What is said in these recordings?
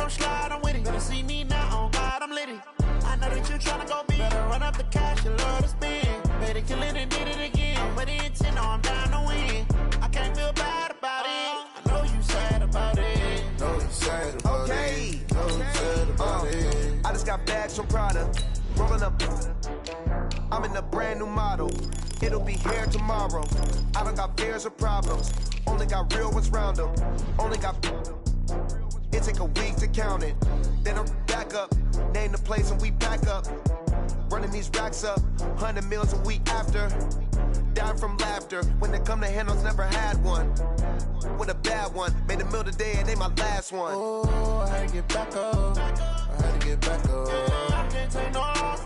come slide, I'm with it. Better see me now, on God, I'm litty. I know that you tryna go big. Better run up the cash, you love to spend. Better kill it and did it again. I'm with the intent, no, I'm down to win. I can't feel bad about it. I know you sad about it. Know you sad about it. Know you sad about it. I just got bags from Prada. Rolling up. I'm in a brand new model. It'll be here tomorrow. I don't got fears or problems. Only got real ones round them. Only got. It take a week to count it. Then I'm back up. Name the place and we pack up. Running these racks up. 100 meals a week after. Down from laughter. When they come to handles, never had one. With a bad one. Made a meal today and ain't my last one. Oh, I had to get back up. I had to get back up. I can't take no loss.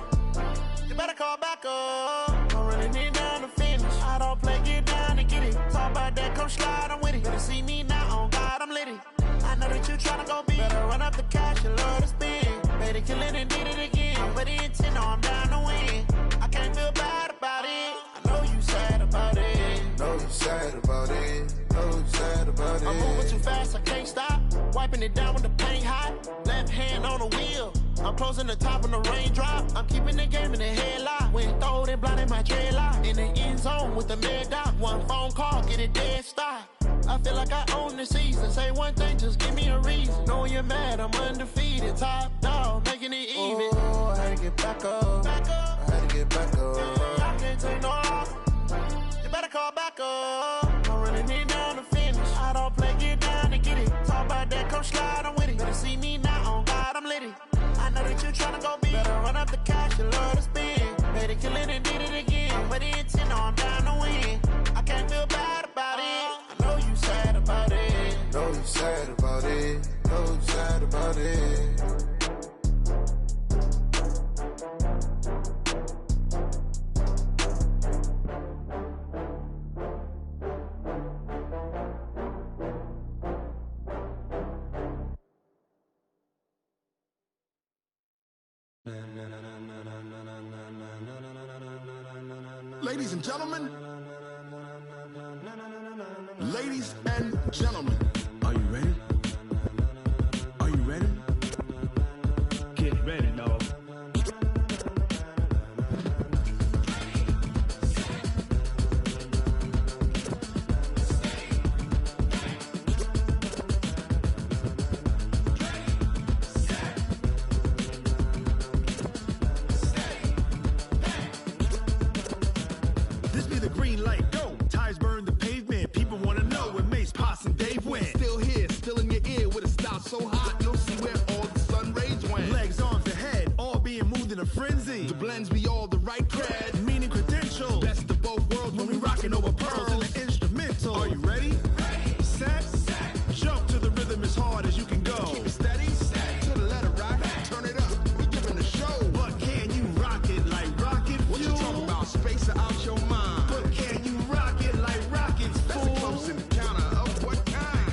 You better call back up. I'm really need down to finish. I don't play, get down and get it. Talk about that, come slide, I'm with it. Better see me now, on God, I'm litty. I know that you tryna go big. Better run up the cash, you love to spend. Better kill it and did it again. I'm with the intent, no, I'm down to win. I can't feel bad about it. I know you sad about it. Know you sad about it. Know you sad about it. I'm moving too fast, I can't stop. Wiping it down with the paint hot. Left hand on the wheel. I'm closing the top when the raindrop. I'm keeping the game in the headlock. When throwed and blinded my dreadlock. In the end zone with the mad dot. One phone call, get it dead stop. I feel like I own the season. Say one thing, just give me a reason. Knowing you're mad, I'm undefeated. Top dog, making it even. Oh, I had to get back up. Back up. I had to get back up. I can't take no loss. You better call back up. I'm running it down to finish. I don't play, get down and get it. Talk about that, come slide, I'm with it. Better see me now, on God, I'm litty. I know that you tryna go big. Better run up the cash, you love to spend. Better kill it and did it again. I'm with the intent, no, I'm down to win. I can't feel bad about it. I know you sad about it. Know you sad about it. Know you sad about it. Ladies and gentlemen, ladies and gentlemen, are you ready? Are you ready? Get ready, dog. This be the green light, go. Tires burn the pavement. People wanna know where Mace, Potts, and Dave went. Still here, still in your ear with a style so hot, you'll see where all the sun rays went. Legs, arms, and head, all being moved in a frenzy. The blends be all the right cred, meaning credentials. Best of both worlds when we rockin' over pearls in the instrumental. Are you ready? Set, jump to the rhythm as hard as you can go. Keep it steady, to the letter right. Turn it up, we giving the show. But can you rock it like rocket fuel? What you talking about? Space out your mind. But can you rock it like rockets, fool? That's a close encounter of what kind?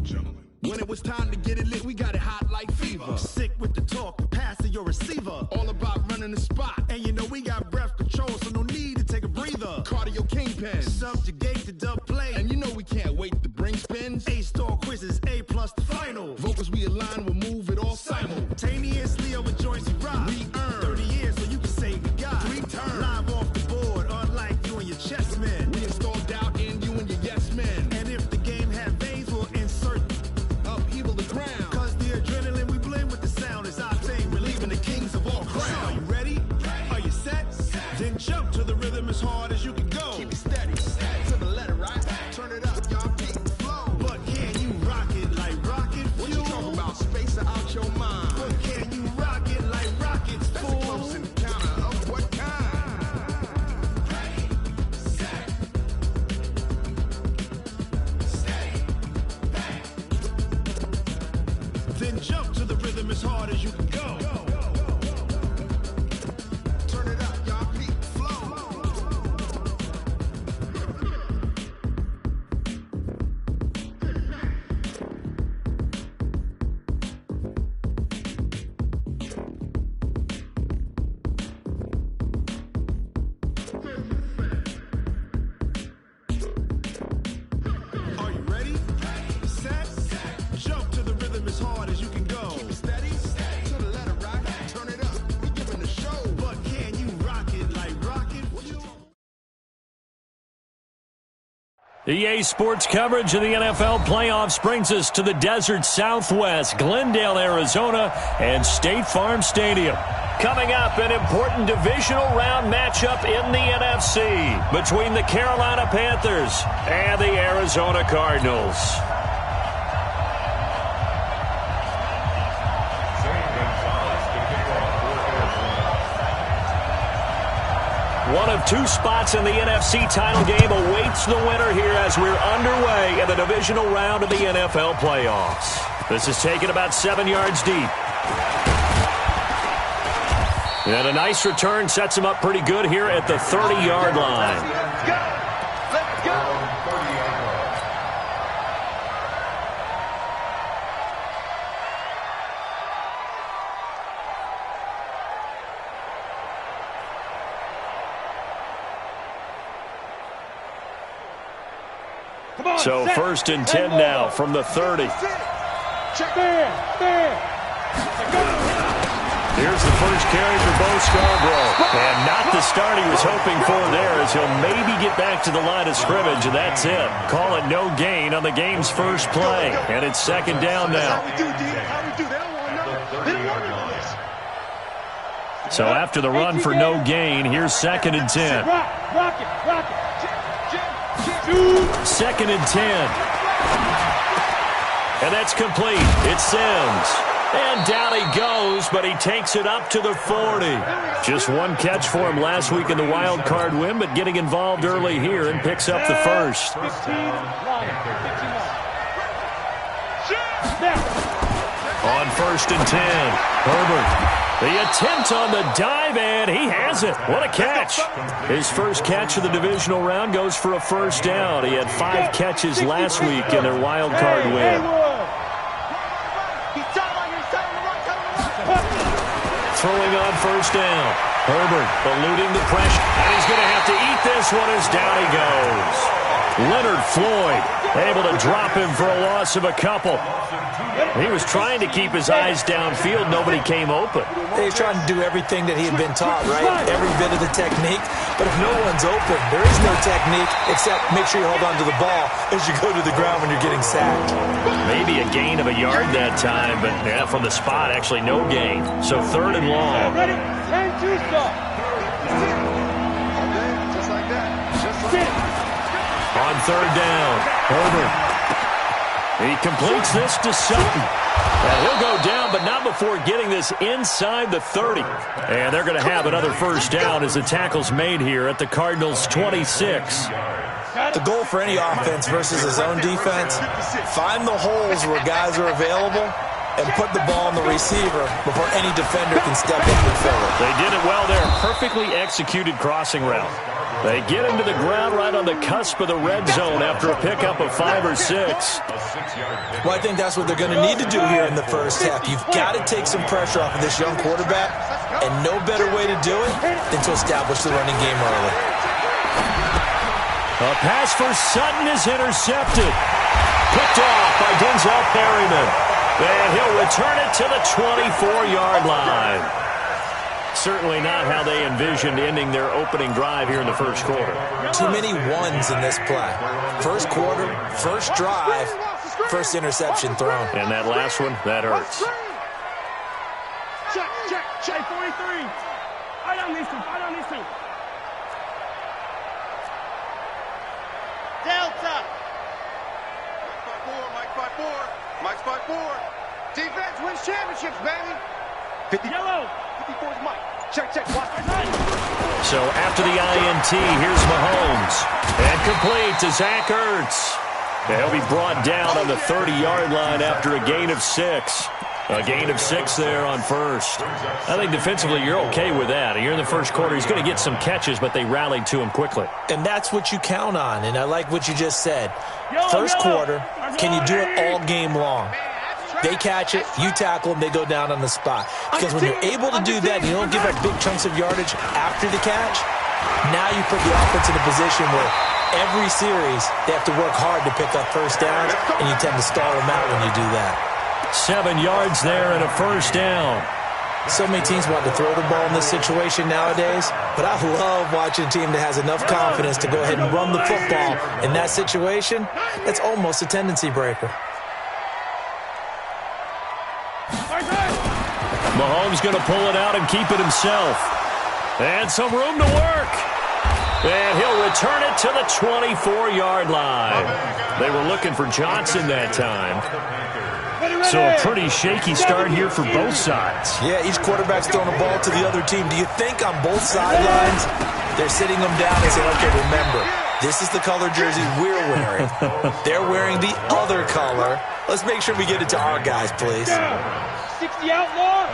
Gentlemen. When it was time to get it lit, we got it hot like fever. Sick with the talk, pass to your receiver. All about running the spot. And you know we got breath control, so no need to take a breather. Cardio kingpin, subjugate the dub play. And you know we can't wait to bring spins. A-star quizzes, A+ the final. Vocals we align, we'll move it all simultaneously over joints we rock. We earn 30 years, so you can say we got 3 turns. Live off the board, unlike you and your chess men. We install doubt in you and your yes men. And if the game had veins, we'll insert upheaval the ground. Cause the adrenaline we blend with the sound is our thing, relieving the kings of all crowns. So are you ready? Are you set? Then jump to the rhythm as hard as you can go. Keep it steady, to the letter right. Turn it up, y'all keep the flow. But can you rock it like rocket fuel? What you talking about? Space out your mind. But can you rock it like rockets, fool? That's a close encounter of what kind? Then jump to the rhythm as hard as you can go. Turn it up, y'all keep the flow. Are you ready? EA Sports coverage of the NFL playoffs brings us to the desert Southwest, Glendale, Arizona, and State Farm Stadium. Coming up, an important divisional round matchup in the NFC between the Carolina Panthers and the Arizona Cardinals. One of two spots in the NFC title game awaits the winner here as we're underway in the divisional round of the NFL playoffs. This is taken about 7 yards deep. And a nice return sets him up pretty good here at the 30-yard line. Let's go! Let's go! So 1st and 10 now from the 30. Here's the first carry for Bo Scarborough. And not the start he was hoping for there, as he'll maybe get back to the line of scrimmage, and that's it. Call it no gain on the game's first play. And it's 2nd down now. So after the run for no gain, here's 2nd and 10. 2nd and 10. And that's complete. It's Sims. And down he goes, but he takes it up to the 40. Just one catch for him last week in the wild card win, but getting involved early here and picks up the first. On 1st and 10, Herbert. The attempt on the dive, and he has it. What a catch. His first catch of the divisional round goes for a first down. He had 5 catches last week in their wild card win. Throwing on 1st down. Herbert eluding the pressure. And he's going to have to eat this one as down he goes. Leonard Floyd able to drop him for a loss of a couple. He was trying to keep his eyes downfield. Nobody came open. He's trying to do everything that he had been taught, right? Every bit of the technique. But if no one's open, there is no technique except make sure you hold on to the ball as you go to the ground when you're getting sacked. Maybe a gain of a yard that time, but yeah, from the spot, actually no gain. So 3rd and long. Ready? And 2 stop. Just like that. Just like that. On 3rd down, Herbert. He completes this to Sutton. And he'll go down, but not before getting this inside the 30. And they're going to have another first down as the tackle's made here at the Cardinals' 26. The goal for any offense versus his own defense, find the holes where guys are available and put the ball on the receiver before any defender can step up and fill it. They did it well there. Perfectly executed crossing route. They get him to the ground right on the cusp of the red zone after a pickup of 5 or 6. Well, I think that's what they're going to need to do here in the first half. You've got to take some pressure off of this young quarterback, and no better way to do it than to establish the running game early. A pass for Sutton is intercepted. Picked off by Denzel Perryman. And he'll return it to the 24-yard line. Certainly not how they envisioned ending their opening drive here in the first quarter. Too many ones in this play. First quarter, first drive, first interception thrown. And that last one, that hurts. Check, 43. I don't need to. Delta. Mike's 5-4. Defense wins championships, baby. 50. Yellow. 54's Mike. Check. Watch. So after the INT, here's Mahomes. And complete to Zach Ertz. And he'll be brought down on the 30-yard line after a gain of 6. A gain of 6 there on first. I think defensively you're okay with that. Here in the first quarter, he's going to get some catches, but they rallied to him quickly. And that's what you count on, and I like what you just said. First quarter, can you do it all game long? They catch it, you tackle them, they go down on the spot. Because when you're able to do that and you don't give up big chunks of yardage after the catch, now you put the offense in a position where every series they have to work hard to pick up first downs, and you tend to stall them out when you do that. 7 yards there and a first down. So many teams want to throw the ball in this situation nowadays, but I love watching a team that has enough confidence to go ahead and run the football in that situation. That's almost a tendency breaker. Mahomes going to pull it out and keep it himself. And some room to work. And he'll return it to the 24-yard line. They were looking for Johnson that time. So a pretty shaky start here for both sides. Yeah, each quarterback's throwing the ball to the other team. Do you think on both sidelines they're sitting them down and saying, okay, remember, this is the color jersey we're wearing. They're wearing the other color. Let's make sure we get it to our guys, please. 60 outlaw.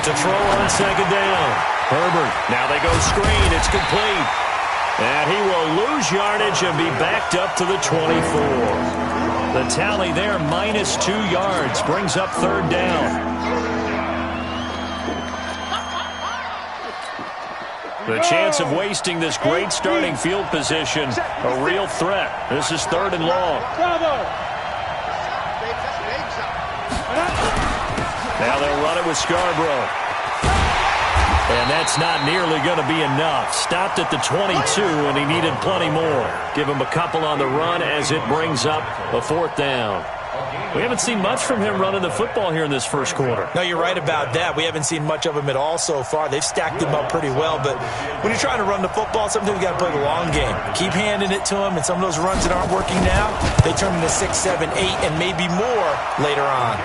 To throw on second down. Herbert. Now they go screen. It's complete. And he will lose yardage and be backed up to the 24. The tally there, -2 yards, brings up third down. The chance of wasting this great starting field position, a real threat. This is third and long. Now they'll run it with Scarborough. And that's not nearly going to be enough. Stopped at the 22, and he needed plenty more. Give him a couple on the run as it brings up a fourth down. We haven't seen much from him running the football here in this first quarter. No, you're right about that. We haven't seen much of him at all so far. They've stacked him up pretty well, but when you're trying to run the football, sometimes you got to play the long game. Keep handing it to him, and some of those runs that aren't working now, they turn into 6, 7, 8, and maybe more later on.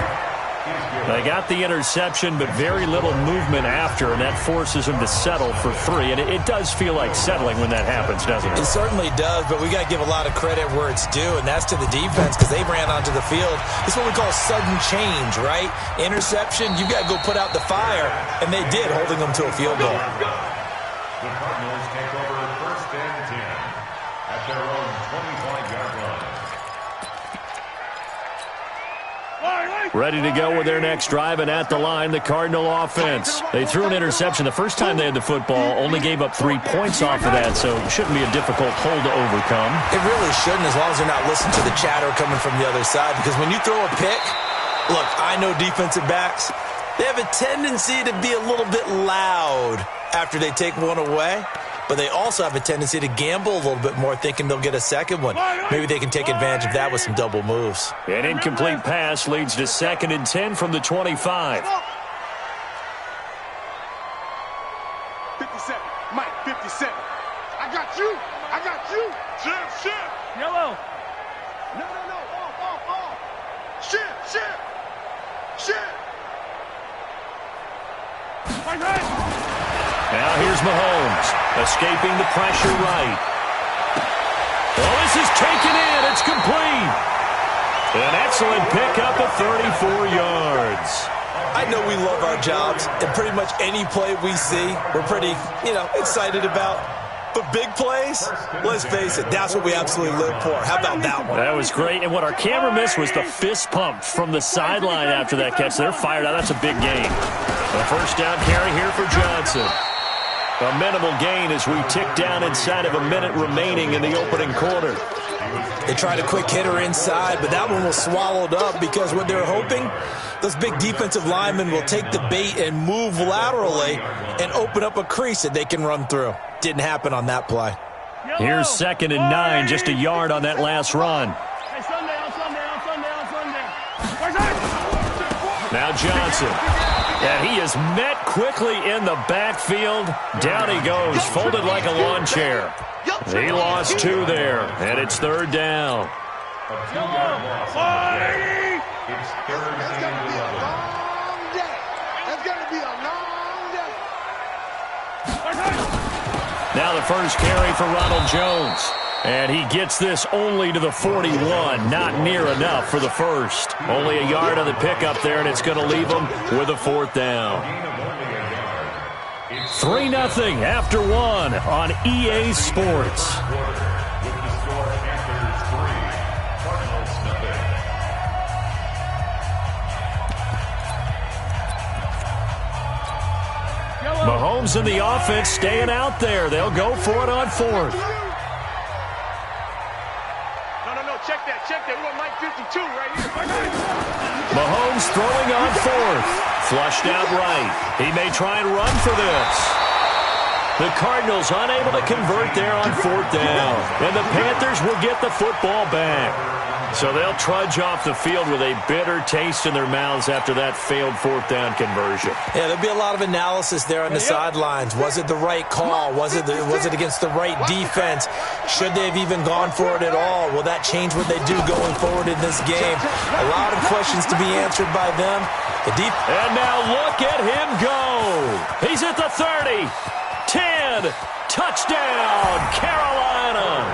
They got the interception, but very little movement after, and that forces him to settle for 3. And it does feel like settling when that happens, doesn't it? It certainly does, but we got to give a lot of credit where it's due, and that's to the defense because they ran onto the field. This is what we call sudden change, right? Interception, you got to go put out the fire, and they did, holding them to a field goal. The Cardinals take over first and 10 at their own 25-yard line. Ready to go with their next drive, and at the line, the Cardinal offense. They threw an interception the first time they had the football, only gave up 3 points off of that, so it shouldn't be a difficult hole to overcome. It really shouldn't, as long as they're not listening to the chatter coming from the other side, because when you throw a pick, look, I know defensive backs, they have a tendency to be a little bit loud after they take one away. But they also have a tendency to gamble a little bit more, thinking they'll get a second one. Maybe they can take advantage of that with some double moves. An incomplete pass leads to 2nd and 10 from the 25. 57. Mike, 57. I got you. I got you. Shift. Yellow. No. Off. Shift. Right. Now here's Mahomes, escaping the pressure right. Well, this is taken in. It's complete. An excellent pickup of 34 yards. I know we love our jobs, and pretty much any play we see, we're pretty, excited about. But big plays, let's face it, that's what we absolutely live for. How about that one? That was great. And what our camera missed was the fist pump from the sideline after that catch. They're fired out. That's a big gain. A first down carry here for Johnson. A minimal gain as we tick down inside of a minute remaining in the opening quarter. They tried a quick hitter inside, but that one was swallowed up because what they're hoping, those big defensive linemen will take the bait and move laterally and open up a crease that they can run through. Didn't happen on that play. Here's 2nd and 9, just a yard on that last run. Hey, Sunday. Now Johnson. And he is met quickly in the backfield. Down he goes, folded like a lawn chair. He lost 2 there, and it's third down. It's third and 11. That's going to be a long day. Now the first carry for Ronald Jones. And he gets this only to the 41. Not near enough for the first. Only a yard on the pickup there, and it's going to leave him with a fourth down. 3-0 after 1 on EA Sports. Mahomes and the offense staying out there. They'll go for it on 4th. No. Check that. We want Mike 52 right here. Mahomes throwing on fourth. Flushed out right. He may try and run for this. The Cardinals unable to convert there on fourth down. And the Panthers will get the football back. So they'll trudge off the field with a bitter taste in their mouths after that failed fourth down conversion. Yeah, there'll be a lot of analysis there on the sidelines. Was it the right call? Was it against the right defense? Should they have even gone for it at all? Will that change what they do going forward in this game? A lot of questions to be answered by them. And now look at him go. He's at the 30. 10. Touchdown, Carolina.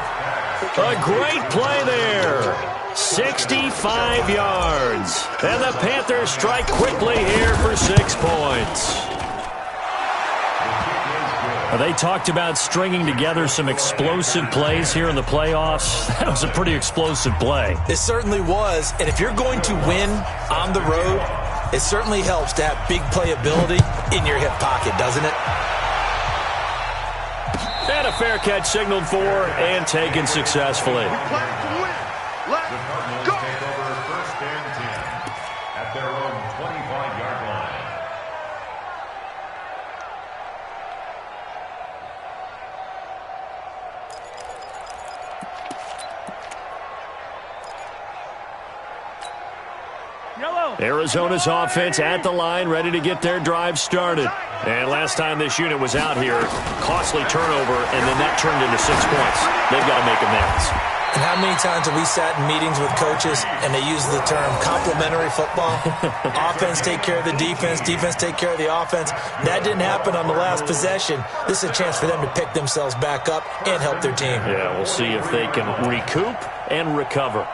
A great play there. 65 yards. And the Panthers strike quickly here for 6 points. They talked about stringing together some explosive plays here in the playoffs. That was a pretty explosive play. It certainly was. And if you're going to win on the road, it certainly helps to have big playability in your hip pocket, doesn't it? And a fair catch signaled for and taken successfully. We plan to win. Let's go. Take over first and 10 at their own 25-yard line. Arizona's offense at the line, ready to get their drive started. And last time this unit was out here, costly turnover, and then that turned into 6 points. They've got to make amends. And how many times have we sat in meetings with coaches and they use the term complementary football? Offense take care of the defense, defense take care of the offense. That didn't happen on the last possession. This is a chance for them to pick themselves back up and help their team. Yeah, we'll see if they can recoup and recover.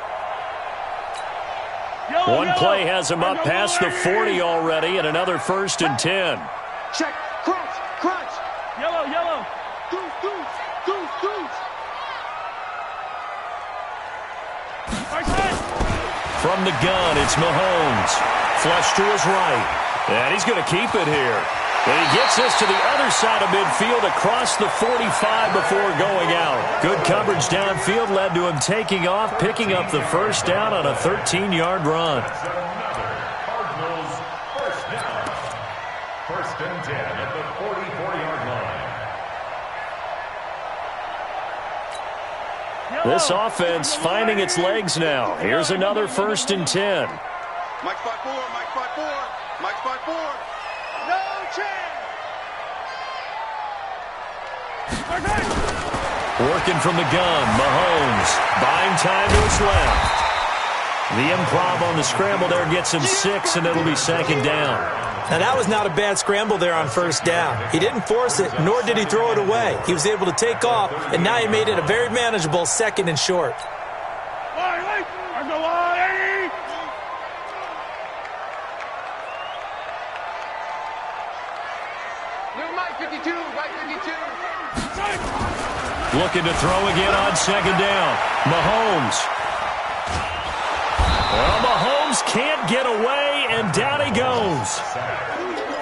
One play has him up past the 40 already, and another 1st and 10. Check. Crunch. Crunch. Yellow. Goose. From the gun, it's Mahomes. Flush to his right. And he's going to keep it here. And he gets this to the other side of midfield across the 45 before going out. Good coverage downfield led to him taking off, picking up the first down on a 13-yard run. That's another Cardinals first down. 1st and 10 at the 44-yard line. This offense finding its legs now. Here's another 1st and 10. Mike spot 4. Mike spot 4. No chance. Working from the gun, Mahomes buying time to his left. The improv on the scramble there gets him 6, and it'll be 2nd down. Now, that was not a bad scramble there on 1st down. He didn't force it, nor did he throw it away. He was able to take off, and now he made it a very manageable 2nd and short. Looking to throw again on 2nd down. Mahomes. Well, Mahomes can't get away, and down he goes.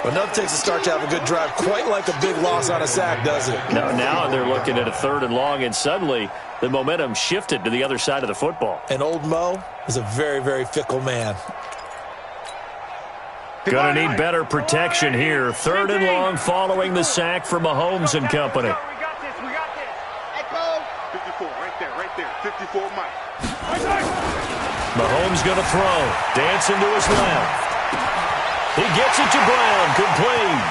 Well, nothing takes a start to have a good drive quite like a big loss on a sack, does it? Now they're looking at a 3rd and long, and suddenly the momentum shifted to the other side of the football. And old Mo is a very, very fickle man. Gonna need better protection here. 3rd and long following the sack for Mahomes and company. We got this. 54, right there. 54, Mike. Mahomes gonna throw. Dancing to his left. He gets it to Brown, complete.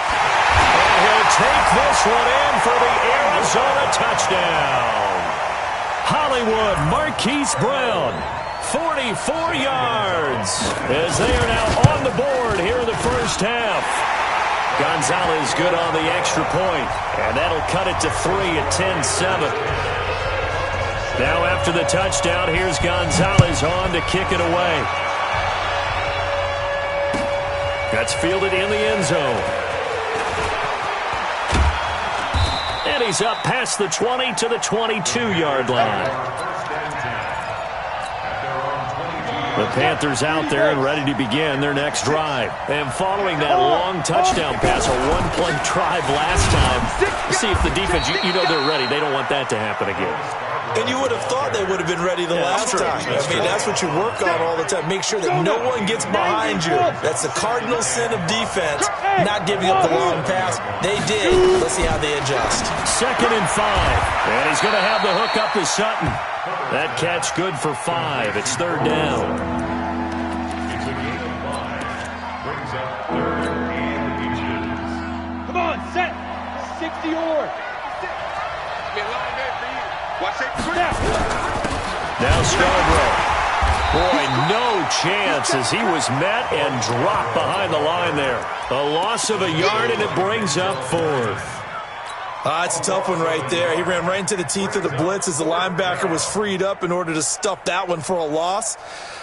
And he'll take this one in for the Arizona touchdown. Hollywood Marquise Brown, 44 yards, as they are now on the board here in the 1st half. Gonzalez good on the extra point, and that'll cut it to 3 at 10-7. Now after the touchdown, here's Gonzalez on to kick it away. That's fielded in the end zone. And he's up past the 20 to the 22-yard line. The Panthers out there and ready to begin their next drive. And following that long touchdown pass, a one-play drive last time, see if the defense, you know they're ready. They don't want that to happen again. And you would have thought they would have been ready the last time. I mean, that's what you work on all the time. Make sure that no one gets behind you. That's the cardinal sin of defense, not giving up the long pass. They did. Let's see how they adjust. 2nd and 5. And he's going to have the hook up to Sutton. That catch good for 5. It's 3rd down. It's a gain of 5. Brings up 3rd and inches. Come on, set. 60 or. Be a long day for you. Watch it. Now Scarborough. Boy, no chance as he was met and dropped behind the line there. A loss of a yard, and it brings up 4th. It's a tough one right there. He ran right into the teeth of the blitz as the linebacker was freed up in order to stuff that one for a loss.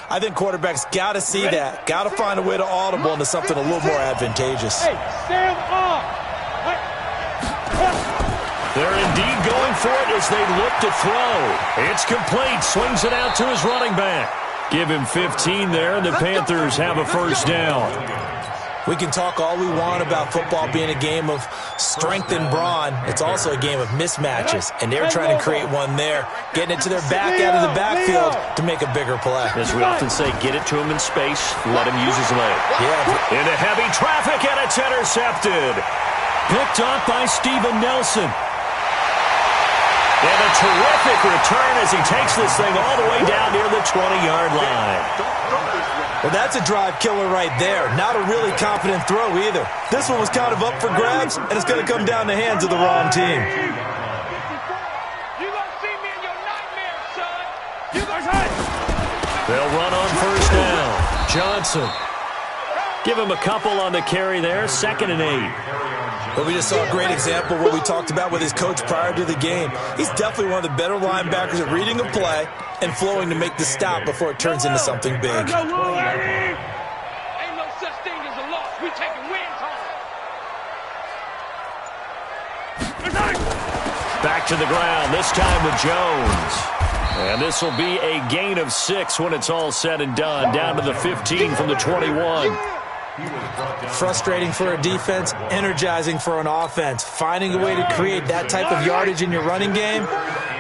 I think quarterbacks got to see that. Got to find a way to audible into something a little more advantageous. Hey, stand off. They're indeed going for it as they look to throw. It's complete. Swings it out to his running back. Give him 15 there, and the Panthers have a 1st down. We can talk all we want about football being a game of strength and brawn. It's also a game of mismatches, and they're trying to create one there, getting it to their back out of the backfield to make a bigger play. As we often say, get it to him in space, let him use his leg. Yeah. Into heavy traffic, and it's intercepted. Picked off by Steven Nelson. And a terrific return as he takes this thing all the way down near the 20-yard line. Well, that's a drive killer right there. Not a really confident throw either. This one was kind of up for grabs, and it's going to come down the hands of the wrong team. You gonna see me in your nightmare, son. You gonna They'll run on 1st down. Johnson. Give him a couple on the carry there. 2nd and 8. But we just saw a great example of what we talked about with his coach prior to the game. He's definitely one of the better linebackers at reading a play and flowing to make the stop before it turns into something big. Ain't no such thing as a loss. We taking wins home. Back to the ground, this time with Jones. And this will be a gain of 6 when it's all said and done. Down to the 15 from the 21. Frustrating for a defense, energizing for an offense. Finding a way to create that type of yardage in your running game,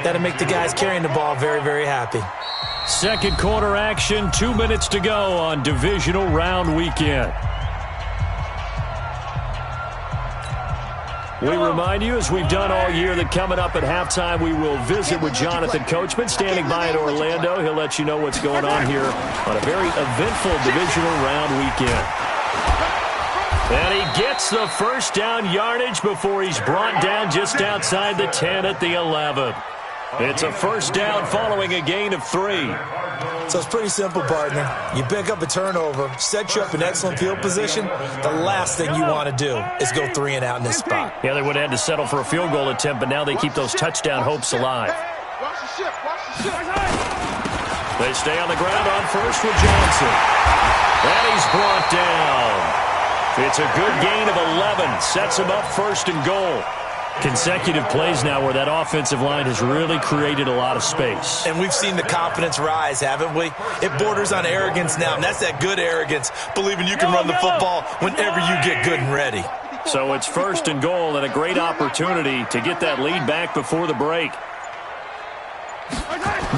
that'll make the guys carrying the ball very, very happy. 2nd quarter action, 2 minutes to go on divisional round weekend. We remind you, as we've done all year, that coming up at halftime, we will visit with Jonathan Coachman, standing by in Orlando. He'll let you know what's going on here on a very eventful divisional round weekend. And he gets the 1st down yardage before he's brought down just outside the 10 at the 11. It's a 1st down following a gain of 3. So it's pretty simple, partner. You pick up a turnover, set you up in excellent field position. The last thing you want to do is go 3 and out in this spot. Yeah, they would have had to settle for a field goal attempt, but now they keep those touchdown hopes alive. Watch the ship. Watch the ship. They stay on the ground on 1st with Johnson. And he's brought down. It's a good gain of 11. Sets him up 1st and goal. Consecutive plays now where that offensive line has really created a lot of space. And we've seen the confidence rise, haven't we? It borders on arrogance now, and that's that good arrogance, believing you can run the football whenever you get good and ready. So it's 1st and goal and a great opportunity to get that lead back before the break.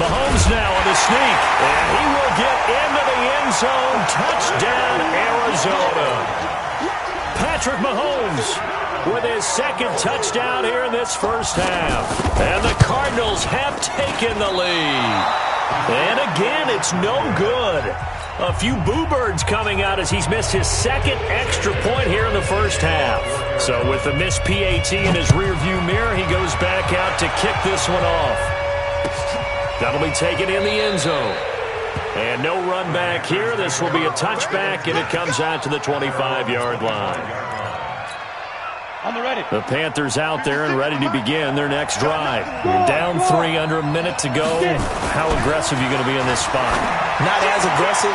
Mahomes now on the sneak, and he will get into the end zone. Touchdown, Arizona. Patrick Mahomes with his 2nd touchdown here in this 1st half. And the Cardinals have taken the lead. And again, it's no good. A few boo birds coming out as he's missed his 2nd extra point here in the 1st half. So with the missed PAT in his rearview mirror, he goes back out to kick this one off. That'll be taken in the end zone. And no run back here. This will be a touchback, and it comes out to the 25-yard line. The Panthers out there and ready to begin their next drive. You're down 3, under a minute to go. How aggressive are you going to be in this spot? Not as aggressive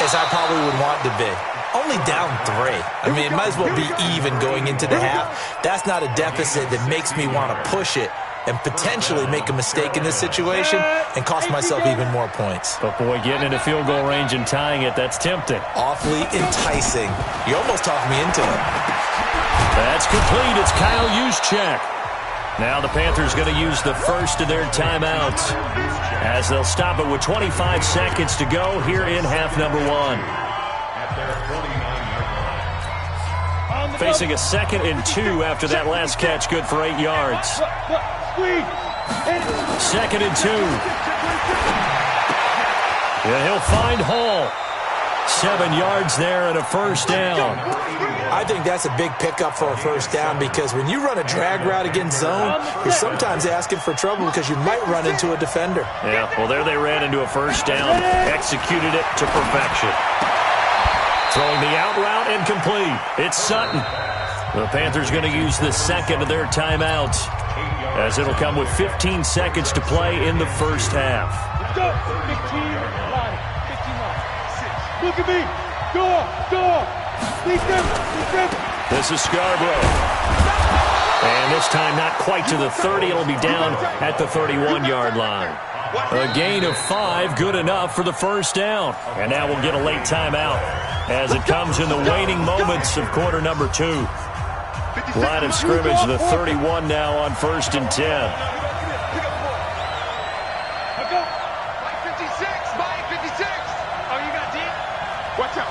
as I probably would want to be. Only down 3. I mean, it might as well be even going into the half. That's not a deficit that makes me want to push it and potentially make a mistake in this situation and cost myself even more points. But boy, getting into field goal range and tying it, that's tempting. Awfully enticing. You almost talked me into it. That's complete. It's Kyle Juszczyk. Now the Panthers going to use the first of their timeouts as they'll stop it with 25 seconds to go here in half number 1. Facing a 2nd and 2 after that last catch, good for 8 yards. 2nd and 2. Yeah, he'll find Hall. 7 yards there and a first down. I think that's a big pickup for a first down because when you run a drag route against zone, you're sometimes asking for trouble because you might run into a defender. Yeah, well, there they ran into a first down, executed it to perfection. Throwing the out route incomplete. It's Sutton. The Panthers going to use the second of their timeouts as it'll come with 15 seconds to play in the first half. Let's go. 15 line. 15 line. 6. Look at me. Go. This is Scarborough. And this time not quite to the 30. It'll be down at the 31-yard line. A gain of 5, good enough for the first down. And now we'll get a late timeout as it comes in the waning moments of quarter number 2. Line of scrimmage, the 31 now on 1st and 10. Watch out.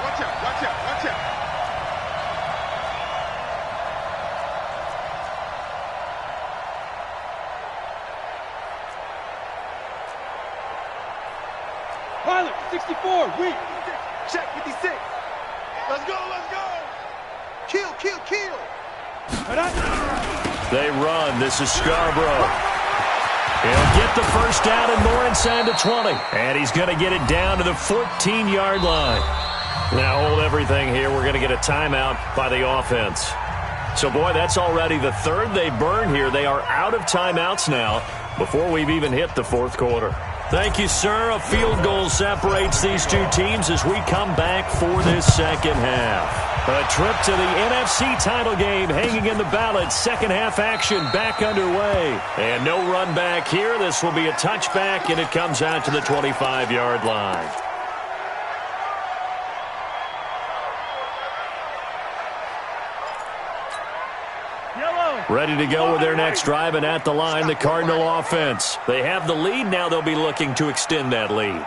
Pilot, 64, weak. Check, 56. Let's go. Kill. They run. This is Scarborough. He'll get the first down and more inside the 20. And he's going to get it down to the 14-yard line. Now hold everything here. We're going to get a timeout by the offense. So, boy, that's already the third they burn here. They are out of timeouts now before we've even hit the fourth quarter. Thank you, sir. A field goal separates these two teams as we come back for this second half. A trip to the NFC title game hanging in the balance. Second half action back underway. And no run back here. This will be a touchback, and it comes out to the 25-yard line. Ready to go with their next drive, and at the line, the Cardinal offense. They have the lead. Now they'll be looking to extend that lead.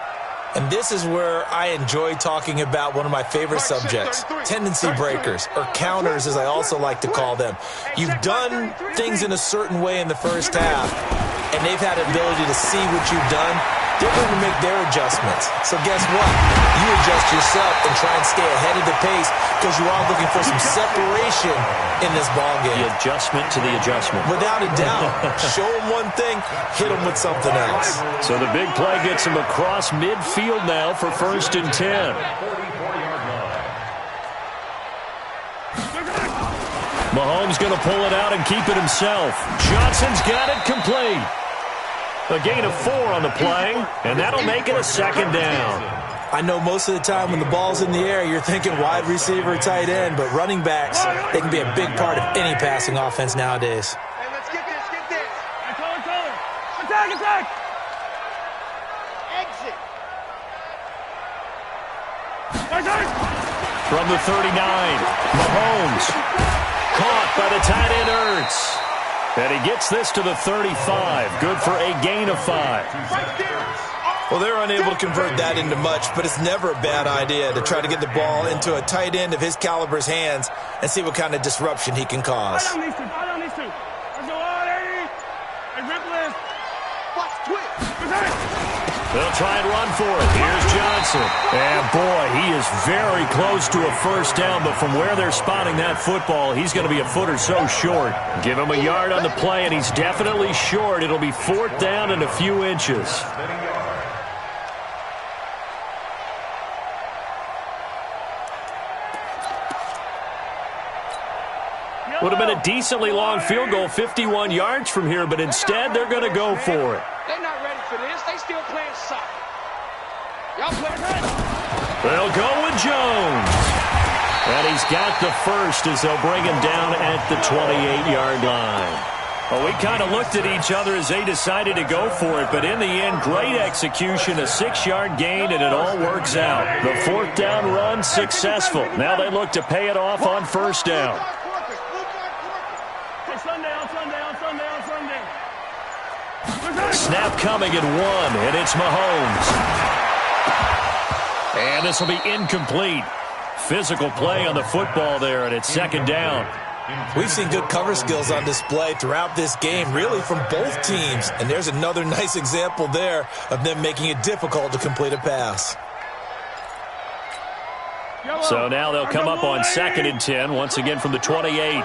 And this is where I enjoy talking about one of my favorite subjects, tendency breakers, or counters as I also like to call them. You've done things in a certain way in the first half, and they've had the ability to see what you've done. They're going to make their adjustments. So guess what? You adjust yourself and try and stay ahead of the pace because you are looking for some separation in this ballgame. The adjustment to the adjustment. Without a doubt. Show them one thing, hit them with something else. So the big play gets him across midfield now for 1st and 10. Mahomes going to pull it out and keep it himself. Johnson's got it complete. A gain of 4 on the play, and that'll make it a second down. I know most of the time when the ball's in the air, you're thinking wide receiver, tight end, but running backs, they can be a big part of any passing offense nowadays. Hey, let's get this. Attack. Exit. From the 39, Mahomes caught by the tight end Ertz. And he gets this to the 35. Good for a gain of 5. Well, they're unable to convert that into much, but it's never a bad idea to try to get the ball into a tight end of his caliber's hands and see what kind of disruption he can cause. I don't need to. Let's go on, Hey, Ripley. Watch twitch. They'll try and run for it. Here's Johnson. And, boy, he is very close to a first down, but from where they're spotting that football, he's going to be a foot or so short. Give him a yard on the play, and he's definitely short. It'll be 4th down and a few inches. Would have been a decently long field goal, 51 yards from here, but instead they're going to go for it. They're not ready for this. They still playing soccer. Y'all playing right. They'll go with Jones. And he's got the first as they'll bring him down at the 28-yard line. Well, we kind of looked at each other as they decided to go for it, but in the end, great execution, a 6-yard gain, and it all works out. The 4th down run successful. Now they look to pay it off on 1st down. Sunday. Snap coming at 1, and it's Mahomes. And this will be incomplete. Physical play on the football there, and it's second down. We've seen good cover skills on display throughout this game, really from both teams. And there's another nice example there of them making it difficult to complete a pass. So now they'll come up on 2nd and 10, once again from the 28. Hey,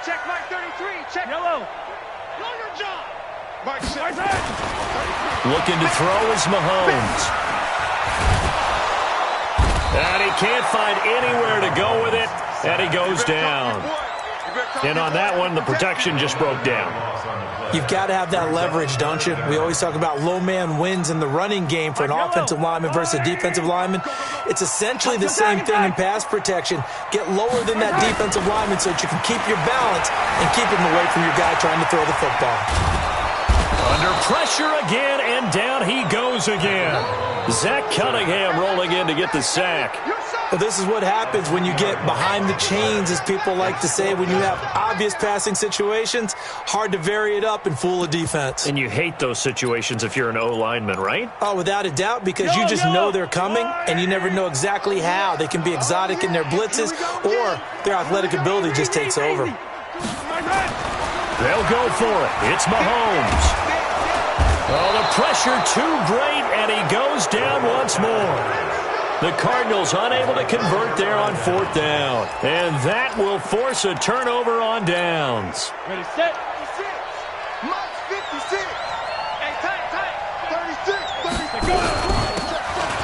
check Mike 33. Check. Yellow. Know your job. Mike 6. Looking to throw is Mahomes. And he can't find anywhere to go with it, and he goes down. And on that one, the protection just broke down. You've got to have that leverage, don't you? We always talk about low man wins in the running game for an offensive lineman versus a defensive lineman. It's essentially the same thing in pass protection. Get lower than that defensive lineman so that you can keep your balance and keep him away from your guy trying to throw the football. Under pressure again, and down he goes again. Zach Cunningham rolling in to get the sack. Well, this is what happens when you get behind the chains, as people like to say. When you have obvious passing situations, hard to vary it up and fool a defense. And you hate those situations if you're an O-lineman, right? Oh, without a doubt, because you just know they're coming, and you never know exactly how. They can be exotic in their blitzes, or their athletic ability just takes over. They'll go for it. It's Mahomes. Oh, the pressure too great, and he goes down once more. The Cardinals unable to convert there on 4th down. And that will force a turnover on downs. Ready, set. 56. Mike 56. Hey, tight. 36.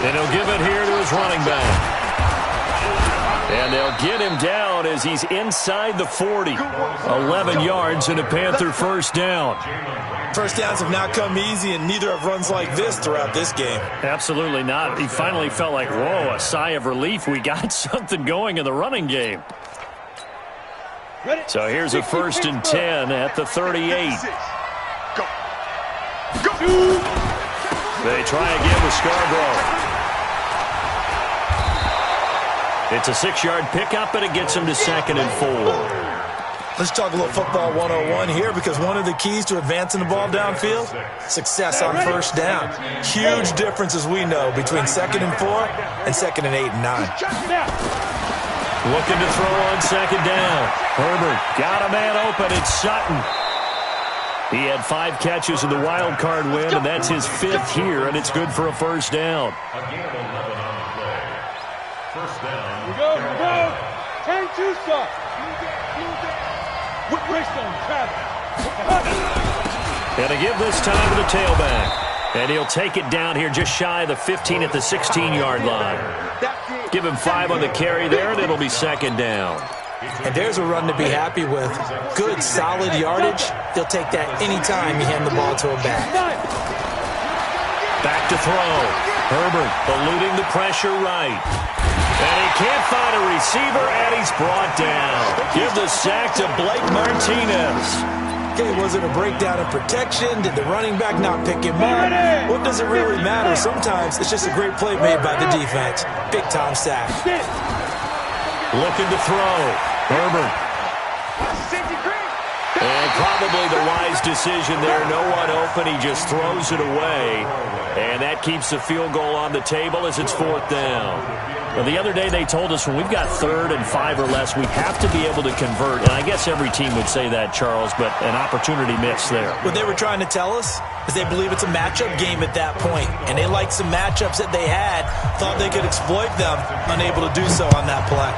And he'll give it here to his running back. And they'll get him down as he's inside the 40. 11 yards and a Panther first down. First downs have not come easy, and neither have runs like this throughout this game. Absolutely not. He finally felt like, whoa, a sigh of relief. We got something going in the running game. So here's a 1st and 10 at the 38. Go. They try again with Scarborough. It's a 6-yard pickup, and it gets him to 2nd and 4. Let's talk a little football 101 here, because one of the keys to advancing the ball downfield, success on first down. Huge difference, as we know, between 2nd and 4 and 2nd and 8 and 9. Looking to throw on 2nd down. Herbert got a man open. It's Sutton. He had 5 catches in the wild card win, and that's his 5th here, and it's good for a first down. Again, 11 on the play. First down. We go. 10-2 stop. And to give this time to the tailback. And he'll take it down here just shy of the 15 at the 16-yard line. Give him 5 on the carry there, and it'll be 2nd down. And there's a run to be happy with. Good, solid yardage. He'll take that anytime you hand the ball to a back. Back to throw. Herbert eluding the pressure right. And he can't find a receiver, and he's brought down. Give the sack to Blake Martinez. Okay, was it a breakdown in protection? Did the running back not pick him up? What does it really matter? Sometimes it's just a great play made by the defense. Big-time sack. Looking to throw. Herbert. And probably the wise decision there. No one open. He just throws it away. And that keeps the field goal on the table as it's 4th down. Well, the other day they told us when we've got 3rd and 5 or less, we have to be able to convert. And I guess every team would say that, Charles, but an opportunity missed there. What they were trying to tell us is they believe it's a matchup game at that point. And they liked some matchups that they had, thought they could exploit them, unable to do so on that play.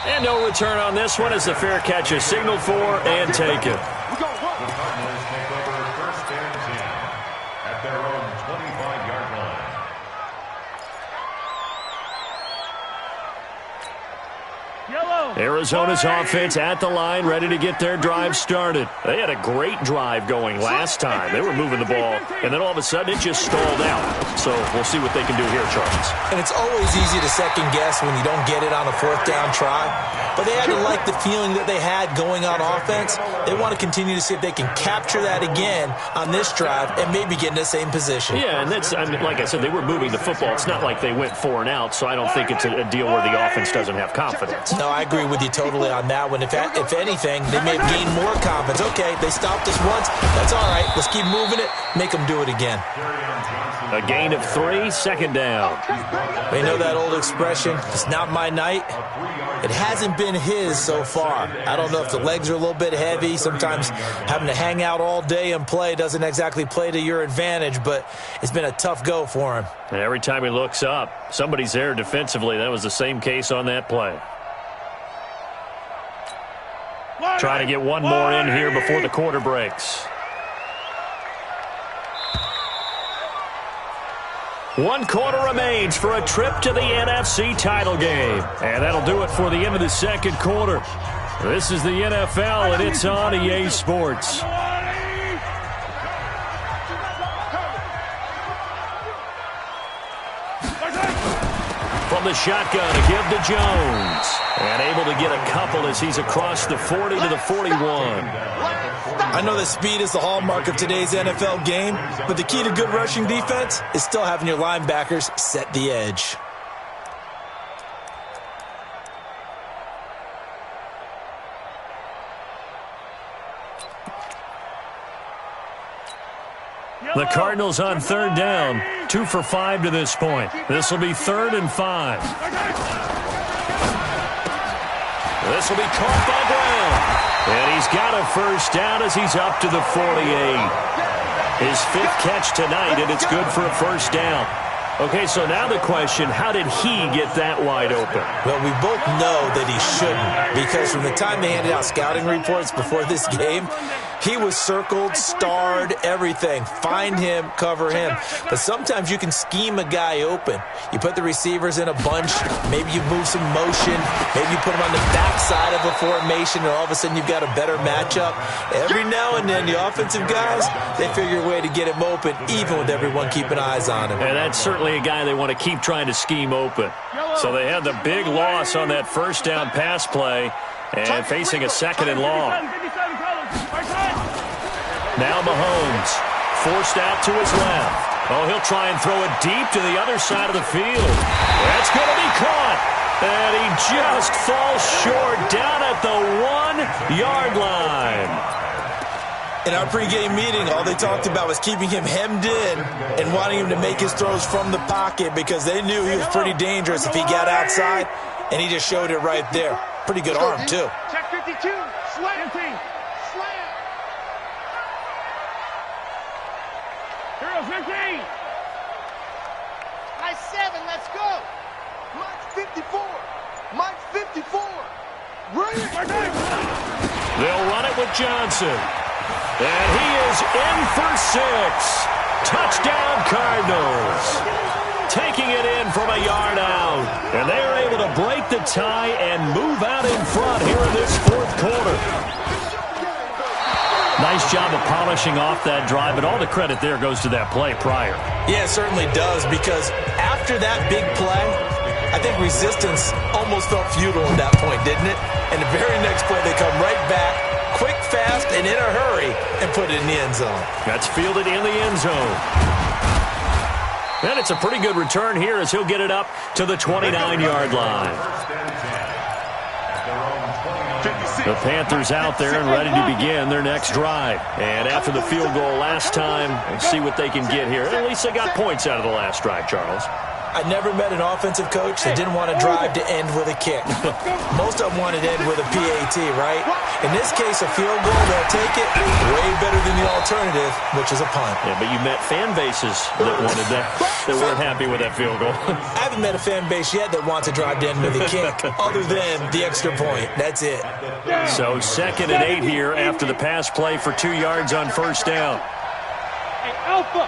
And no return on this one as the fair catch is signaled for and taken. The Cardinals take over 1st and 10 at their own 25-yard line. Arizona's offense at the line, ready to get their drive started. They had a great drive going last time. They were moving the ball, and then all of a sudden it just stalled out. So we'll see what they can do here, Charles. And it's always easy to second guess when you don't get it on a 4th down try. but they had to like the feeling that they had going on offense. They want to continue to see if they can capture that again on this drive and maybe get in the same position. Yeah, and that's, I mean, like I said, they were moving the football. It's not like they went 4 and out, so I don't think it's a deal where the offense doesn't have confidence. No, I agree with you totally on that one. If anything, they may have gained more confidence. Okay, they stopped us once. That's all right. Let's keep moving it. Make them do it again. A gain of 3, second down. They know that old expression, it's not my night. It hasn't been his so far. I don't know if the legs are a little bit heavy. Sometimes having to hang out all day and play doesn't exactly play to your advantage, but it's been a tough go for him. And every time he looks up, somebody's there defensively. That was the same case on that play. Trying to get one more in here before the quarter breaks. 1 quarter remains for a trip to the NFC title game. And that'll do it for the end of the second quarter. This is the NFL, and it's on EA Sports. From the shotgun, a give to Jones. And able to get a couple as he's across the 40 to the 41. I know that speed is the hallmark of today's NFL game, but the key to good rushing defense is still having your linebackers set the edge. The Cardinals on third down, 2 for 5 to this point. This will be 3rd and 5. This will be caught by Brown. And he's got a first down as he's up to the 48. His 5th catch tonight, and it's good for a first down. Okay, so now the question, how did he get that wide open? Well, we both know that he shouldn't, because from the time they handed out scouting reports before this game, he was circled, starred, everything. Find him, cover him. But sometimes you can scheme a guy open. You put the receivers in a bunch. Maybe you move some motion. Maybe you put them on the backside of a formation, and all of a sudden you've got a better matchup. Every now and then, the offensive guys, they figure a way to get him open, even with everyone keeping eyes on him. And that's certainly a guy they want to keep trying to scheme open. So they had the big loss on that first down pass play, and facing a 2nd and long. Now Mahomes, forced out to his left. Oh, he'll try and throw it deep to the other side of the field. That's going to be caught. And he just falls short down at the 1-yard line. In our pregame meeting, all they talked about was keeping him hemmed in and wanting him to make his throws from the pocket because they knew he was pretty dangerous if he got outside, and he just showed it right there. Pretty good arm, too. Check 52, slant. Heroes 15. Nice 7, let's go. Mike's 54. Mike's 54. They'll run it with Johnson. And he is in for 6. Touchdown, Cardinals. Taking it in from a yard out. And they are able to break the tie and move out in front here in this 4th quarter. Nice job of polishing off that drive, but all the credit there goes to that play prior. Yeah, it certainly does, because after that big play, I think resistance almost felt futile at that point, didn't it? And the very next play, they come right back, quick, fast, and in a hurry, and put it in the end zone. That's fielded in the end zone. And it's a pretty good return here as he'll get it up to the 29-yard line. The Panthers out there and ready to begin their next drive. And after the field goal last time, let's see what they can get here. At least they got points out of the last drive, Charles. I never met an offensive coach that didn't want to drive to end with a kick. Most of them wanted to end with a PAT, right? In this case, a field goal, they'll take it way better than the alternative, which is a punt. Yeah, but you met fan bases that wanted that, that weren't happy with that field goal. I haven't met a fan base yet that wants to drive to end with a kick, other than the extra point. That's it. So 2nd and 8 here after the pass play for 2 yards on first down. Hey, Alpha.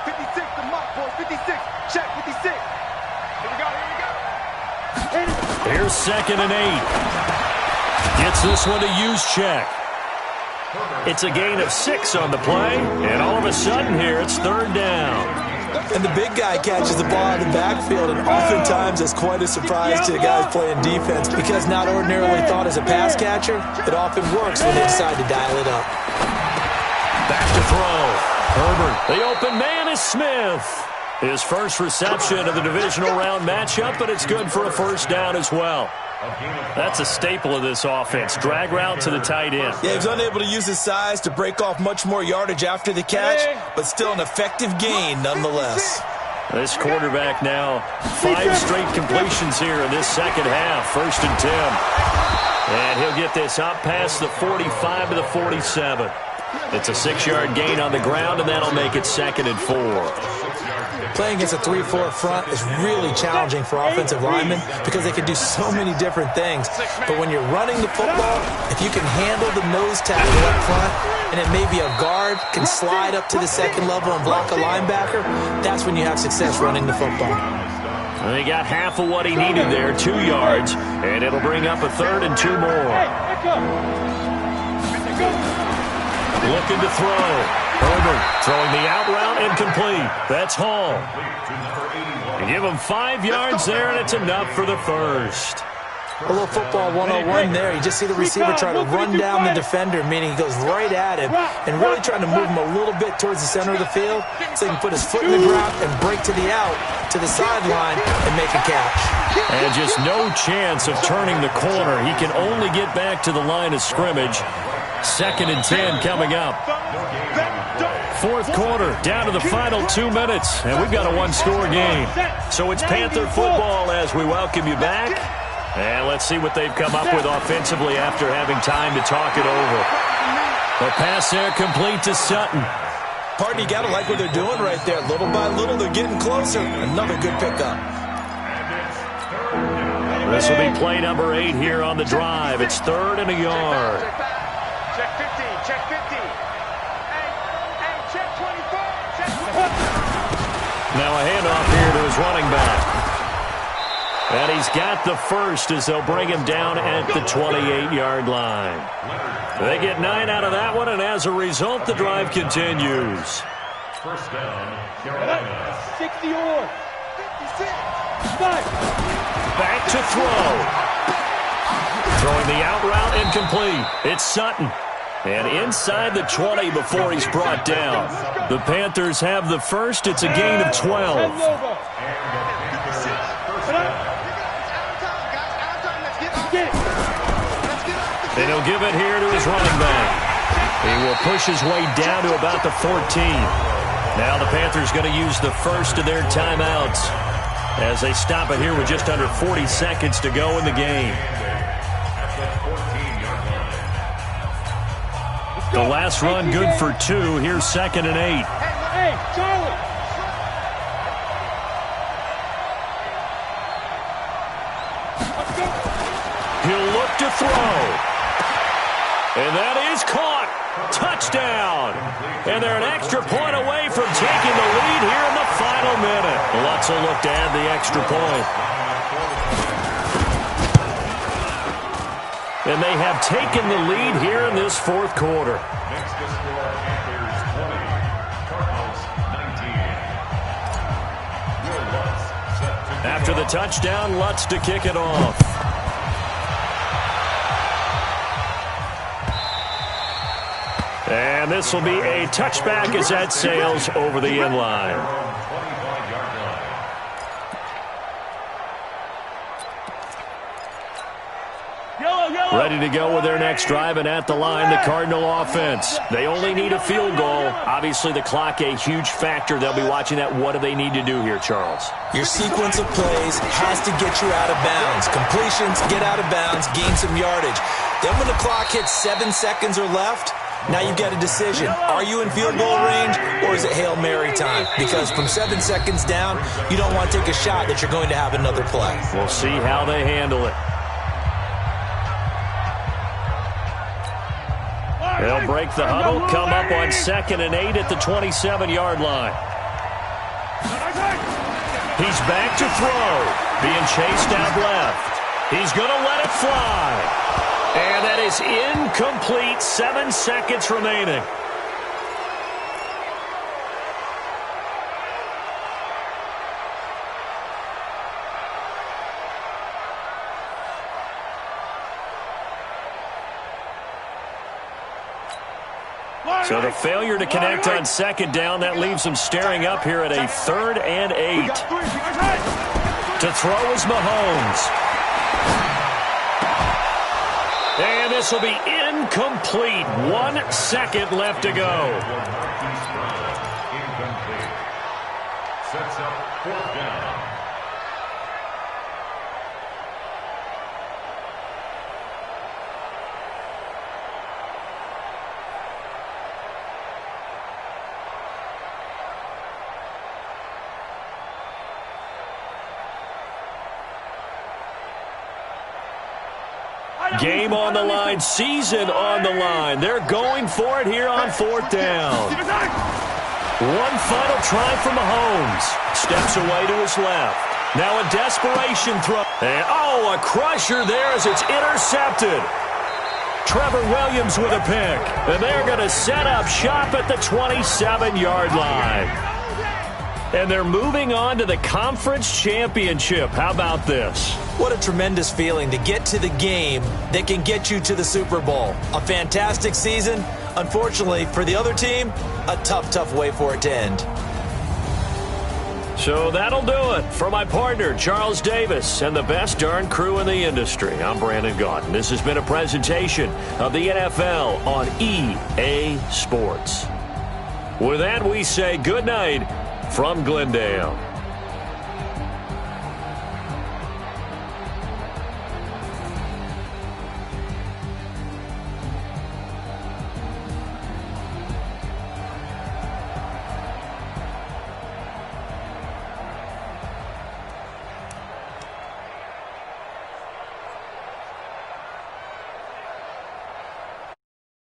56 to Mike, boys. 56. Check 56. Here we go. Here's 2nd and 8. Gets this one to use check. It's a gain of 6 on the play, and all of a sudden here it's 3rd down. And the big guy catches the ball in the backfield, and oftentimes it's quite a surprise to the guys playing defense because not ordinarily thought as a pass catcher, it often works when they decide to dial it up. Back to throw. Herbert. The open man is Smith. His first reception of the divisional round matchup, but it's good for a first down as well. That's a staple of this offense. Drag route to the tight end. Yeah, he was unable to use his size to break off much more yardage after the catch, but still an effective gain nonetheless. This quarterback now 5 straight completions here in this second half. 1st and 10. And he'll get this up past the 45 to the 47. It's a 6-yard gain on the ground, and that'll make it 2nd and 4. Playing against a 3-4 front is really challenging for offensive linemen because they can do so many different things. But when you're running the football, if you can handle the nose tackle up front, and it may be a guard, can slide up to the second level and block a linebacker, that's when you have success running the football. And he got half of what he needed there, 2 yards, and it'll bring up a 3rd and 2 more. Looking to throw. Herbert throwing the out route incomplete. That's Hall. You give him 5 yards there, and it's enough for the first. A little football 101 there. You just see the receiver try to run down the defender, meaning he goes right at him and really trying to move him a little bit towards the center of the field so he can put his foot in the ground and break to the out, to the sideline, and make a catch. And just no chance of turning the corner. He can only get back to the line of scrimmage. 2nd and 10 coming up. 4th quarter, down to the final 2 minutes, and we've got a 1-score game. So it's Panther football as we welcome you back. And let's see what they've come up with offensively after having time to talk it over. The pass there complete to Sutton. Partner, you got to like what they're doing right there. Little by little, they're getting closer. Another good pickup. This will be play number 8 here on the drive. It's 3rd and a yard. Check 15, check 15. Hey, check 24. Now a handoff here to his running back. And he's got the first as they'll bring him down at the 28-yard line. They get 9 out of that one, and as a result, the drive continues. First down, Carolina. 60 or 56. Back to throw. Throwing the out route incomplete. It's Sutton. And inside the 20 before he's brought down. The Panthers have the first. It's a gain of 12. And he'll give it here to his running back. He will push his way down to about the 14. Now the Panthers going to use the first of their timeouts as they stop it here with just under 40 seconds to go in the game. The last run good for 2. Here's 2nd and 8. Hey, Charlie. He'll look to throw. And that is caught. Touchdown. And they're an extra point away from taking the lead here in the final minute. Lutz will look to add the extra point. And they have taken the lead here in this 4th quarter. Next to score, Panthers 20, Cardinals 19. Will Lutz set to After the touchdown, Lutz to kick it off. And this will be a touchback as that sails over the end line. 25-yard line. Ready to go with their next drive, and at the line, the Cardinal offense. They only need a field goal. Obviously, the clock a huge factor. They'll be watching that. What do they need to do here, Charles? Your sequence of plays has to get you out of bounds. Completions, get out of bounds, gain some yardage. Then when the clock hits 7 seconds or left, now you've got a decision. Are you in field goal range, or is it Hail Mary time? Because from 7 seconds down, you don't want to take a shot that you're going to have another play. We'll see how they handle it. They'll break the huddle, come up on 2nd and 8 at the 27-yard line. He's back to throw. Being chased out left. He's going to let it fly. And that is incomplete. 7 seconds remaining. So the failure to connect on second down, that leaves them staring up here at a 3rd and 8. To throw is Mahomes. And this will be incomplete. 1 second left to go. Incomplete. Sets up 4th down. Game on the line, season on the line. They're going for it here on 4th down. One final try for Mahomes. Steps away to his left. Now a desperation throw. And a crusher there as it's intercepted. Trevor Williams with a pick. And they're going to set up shop at the 27-yard line. And they're moving on to the conference championship. How about this? What a tremendous feeling to get to the game that can get you to the Super Bowl. A fantastic season. Unfortunately, for the other team, a tough way for it to end. So that'll do it. For my partner, Charles Davis, and the best darn crew in the industry, I'm Brandon Gaudin. This has been a presentation of the NFL on EA Sports. With that, we say good night from Glendale.